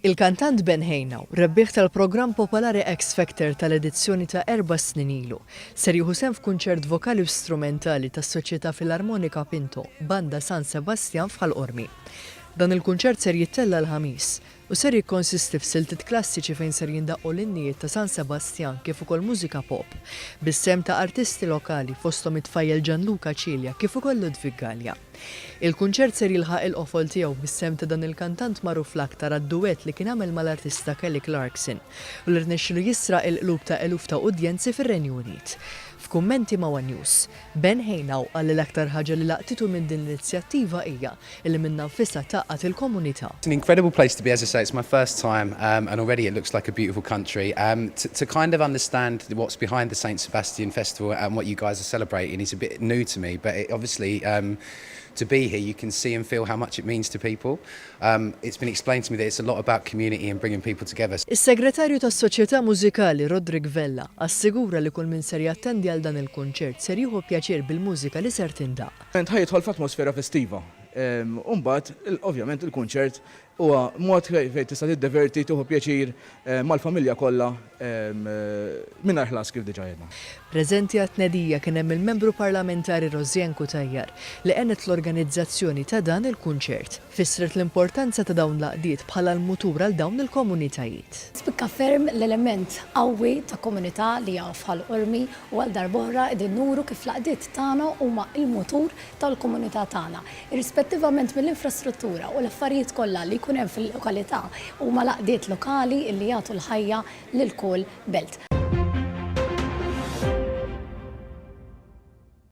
Il-kantant Ben Hejnaw, rebbieħ tal-programm popolari X Factor tal-edizzjoni ta' 4 snin ilu, ser jieħu sehem f'kunċert vokali u strumentali tas-Soċjetà Filarmonika Pinto, Banda San Sebastian f'Ħalqormi. Dan il-kunċert ser jittella l-ħamis u ser jikkonsisti f'siltiet klassiċi fejn ser jindaqqu l-innijiet ta' San Sebastian kif ukoll mużika pop, bis-sehem ta' artisti lokali fosthom it-tfajjel Gianluca Cilja kif ukoll Ludwig Gallia. Il-kunċert ser jilħaq il-qofol tiegħu bis-sehem ta' dan il-kantant magħruf l-aktar għad-duett li kien għamel mal-artista Kelly Clarkson u li rnexxielu jisraq il-qlub ta' eluf ta' udjenzi fir-Renju Unit. F'kummenti ma' One News, Ben Hejnaw qal li l-aktar ħaġa li laqtitu minn din l-inizjattiva hija li minnha nfisha taqqat il-komunità. It's an incredible place to be, as I say, it's my first time and already it looks like a beautiful country. To kind of understand what's behind the St Sebastian Festival and what you guys are celebrating is a bit new to me, but obviously to be here you can see and feel how much it means to people. It's been explained to me that it's a lot about community and bringing people together. Is-Segretarju tas-Soċjetà Mużikali Rodrigue Vella assigura li kull min ser jattendi għal dan il-kunċert ser jieħu pjaċir bil-mużika li ser tindaq. Ħajidħol f'atmosfera festiva. Umbagħad, ovvjament il-kunċert huwa mod fejn tista' tiddiverti tieħu pjaċir mal-familja kollha mingħajr ħlas kif diġà għedna. Preżenti għat-tnedija kien hemm il-membru parlamentari Rozjen Kutajjar li għenet l-organizzazzjoni ta' dan il-kunċert. Fissret l-importanza ta' dawn l-għaqdiet bħala l-mutur għal dawn il-komunitajiet. Spikka ferm l-element qawwi ta' komunità li jaw f'Ħalqormi u għal darb'oħra qegħdin nuru kif l-għaqdiet tagħna huma l-mutur tal-komunità tagħna. Irrispettivament mill-infrastruttura u l-affarijiet kollha li jkun hemm fil-lokalità huma l-għaqdiet lokali li jagħtu l-ħajja lil kull belt.